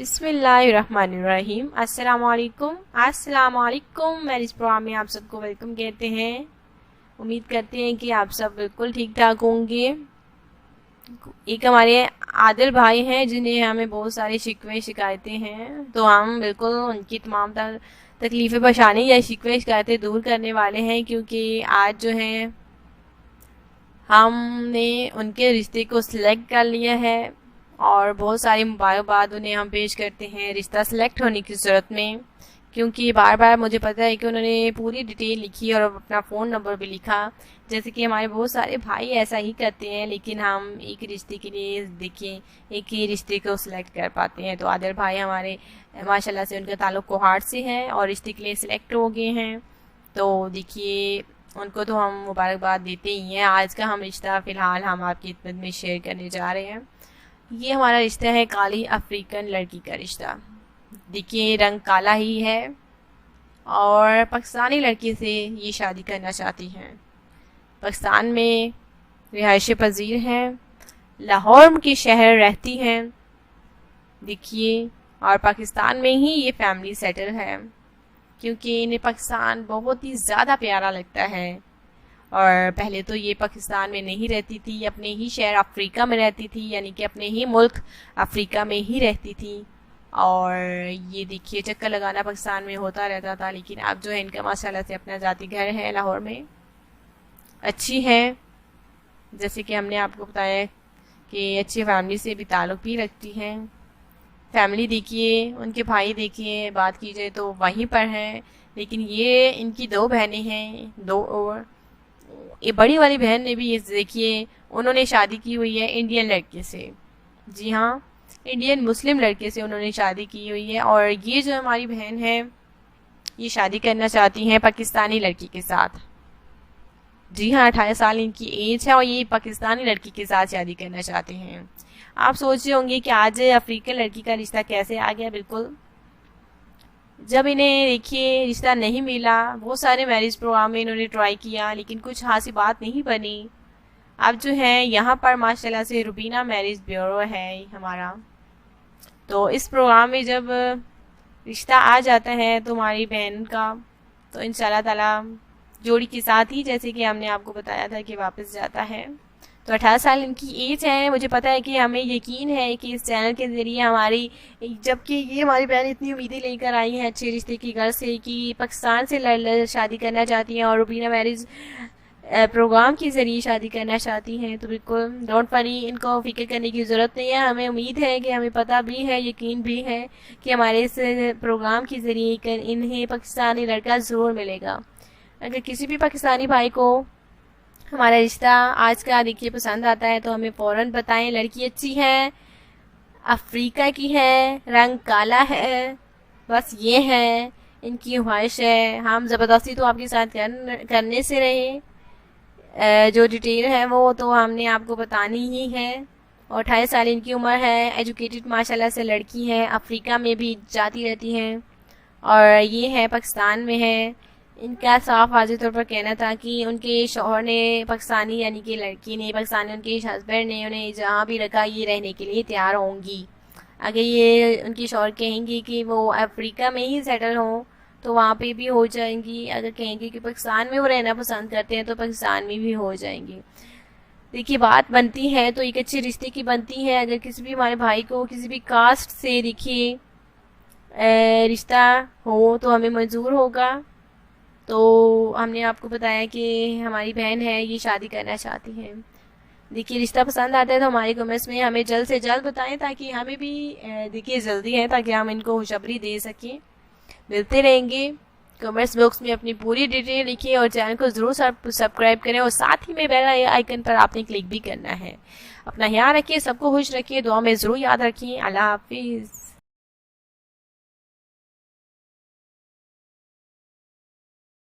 बिस्मिल्लाहिर्रहमानिर्रहीम। अस्सलामुअलैकुम marriage programme में आप सबको वेलकम कहते हैं। उम्मीद करते हैं कि आप सब बिल्कुल ठीक ठाक होंगे। एक हमारे आदिल भाई हैं जिन्हें हमें बहुत सारी शिकवे शिकायतें हैं, तो हम बिल्कुल उनकी तमाम तकलीफ़ें परेशानी या शिकवे शिकायतें दूर करने वाले हैं, क्योंकि आज जो है हमने उनके रिश्ते को सिलेक्ट कर लिया है और बहुत सारी मुबारकबाद उन्हें हम पेश करते हैं रिश्ता सिलेक्ट होने की सूरत में, क्योंकि बार बार मुझे पता है कि उन्होंने पूरी डिटेल लिखी और अपना फ़ोन नंबर भी लिखा। जैसे कि हमारे बहुत सारे भाई ऐसा ही करते हैं, लेकिन हम एक रिश्ते के लिए देखिए एक ही रिश्ते को सिलेक्ट कर पाते हैं। तो आदिल भाई हमारे माशाल्लाह से उनका ताल्लुक़ कोहाट से है और रिश्ते के लिए सिलेक्ट हो गए हैं। तो देखिए उनको तो हम मुबारकबाद देते ही हैं। आज का हम रिश्ता फ़िलहाल हम आपकी खिदमत में शेयर करने जा रहे हैं। ये हमारा रिश्ता है काली अफ्रीकन लड़की का रिश्ता। देखिए रंग काला ही है और पाकिस्तानी लड़के से ये शादी करना चाहती हैं। पाकिस्तान में रिहाइश पजीर हैं, लाहौर के शहर रहती हैं। देखिए और पाकिस्तान में ही ये फैमिली सेटल है, क्योंकि इन्हें पाकिस्तान बहुत ही ज़्यादा प्यारा लगता है। और पहले तो ये पाकिस्तान में नहीं रहती थी, अपने ही शहर अफ्रीका में रहती थी, यानी कि अपने ही मुल्क अफ्रीका में ही रहती थी। और ये देखिए चक्कर लगाना पाकिस्तान में होता रहता था, लेकिन अब जो है इनका माशाल्लाह से अपना ज़ाती घर है लाहौर में। अच्छी है, जैसे कि हमने आपको बताया कि अच्छी फैमिली से भी ताल्लुक़ भी रखती हैं। फैमिली देखिए, उनके भाई देखिए, बात की जाए तो वहीं पर हैं, लेकिन ये इनकी दो बहनें हैं। दो और ये बड़ी वाली बहन ने भी ये देखिए उन्होंने शादी की हुई है इंडियन लड़के से। जी हाँ, इंडियन मुस्लिम लड़के से उन्होंने शादी की हुई है। और ये जो हमारी बहन है ये शादी करना चाहती हैं पाकिस्तानी लड़की के साथ। जी हाँ, 18 साल इनकी एज है और ये पाकिस्तानी लड़की के साथ शादी करना चाहते हैं। आप सोच रहे होंगे कि आज अफ्रीकन लड़की का रिश्ता कैसे आ गया। बिल्कुल, जब इन्हें देखिए रिश्ता नहीं मिला, बहुत सारे मैरिज प्रोग्राम में इन्होंने ट्राई किया, लेकिन कुछ खासी बात नहीं बनी। अब जो है यहाँ पर माशाल्लाह से रुबीना मैरिज ब्यूरो है हमारा, तो इस प्रोग्राम में जब रिश्ता आ जाता है तो हमारी बहन का तो इंशाल्लाह ताला जोड़ी के साथ ही, जैसे कि हमने आपको बताया था, कि वापस जाता है। तो 18 साल इनकी एज है। मुझे पता है कि हमें यकीन है कि इस चैनल के ज़रिए हमारी, जबकि ये हमारी बहन इतनी उम्मीदें लेकर आई हैं अच्छे रिश्ते की घर से कि पाकिस्तान से शादी करना चाहती हैं और रुबीना मैरिज प्रोग्राम के ज़रिए शादी करना चाहती हैं, तो बिल्कुल डोंट वरी, इनको फिक्र करने की ज़रूरत नहीं है। हमें उम्मीद है कि हमें पता भी है, यकीन भी है कि हमारे इस प्रोग्राम के ज़रिए इन्हें पाकिस्तानी लड़का ज़रूर मिलेगा। अगर किसी भी पाकिस्तानी भाई को हमारा रिश्ता आज का देखिए पसंद आता है तो हमें फ़ौरन बताएं। लड़की अच्छी है, अफ्रीका की है, रंग काला है, बस ये है इनकी ख्वाहिश है। हम ज़बरदस्ती तो आपके साथ करने से रहे, जो डिटेल है वो तो हमने आपको बतानी ही है। और 28 साल इनकी उम्र है, एजुकेटेड माशाल्लाह से लड़की है, अफ्रीका में भी जाती रहती हैं और ये है पाकिस्तान में है। इनका साफ वाज़ेह तौर पर कहना था कि उनके शौहर ने पाकिस्तानी, यानी कि लड़की ने पाकिस्तानी, उनके हस्बैंड ने उन्हें जहाँ भी रखा ये रहने के लिए तैयार होंगी। अगर ये उनके शौहर कहेंगे कि वो अफ्रीका में ही सेटल हों तो वहाँ पे भी हो जाएंगी। अगर कहेंगे कि पाकिस्तान में वो रहना पसंद करते हैं तो पाकिस्तान में भी हो जाएंगी। देखिए बात बनती है तो एक अच्छे रिश्ते की बनती है। अगर किसी भी हमारे भाई को किसी भी कास्ट से देखिए रिश्ता हो तो हमें मंजूर होगा। तो हमने आपको बताया कि हमारी बहन है ये शादी करना चाहती हैं। देखिए रिश्ता पसंद आता है तो हमारे कमेंट्स में हमें जल्द से जल्द बताएं, ताकि हमें भी देखिए जल्दी है, ताकि हम इनको खुशखबरी दे सकें। मिलते रहेंगे। कमेंट्स बॉक्स में अपनी पूरी डिटेल लिखिए और चैनल को ज़रूर सब्सक्राइब करें और साथ ही में बेल आइकन पर आपने क्लिक भी करना है। अपना ख्याल रखिए, सबको खुश रखिए, दुआ में ज़रूर याद रखिए। अल्लाह हाफिज़।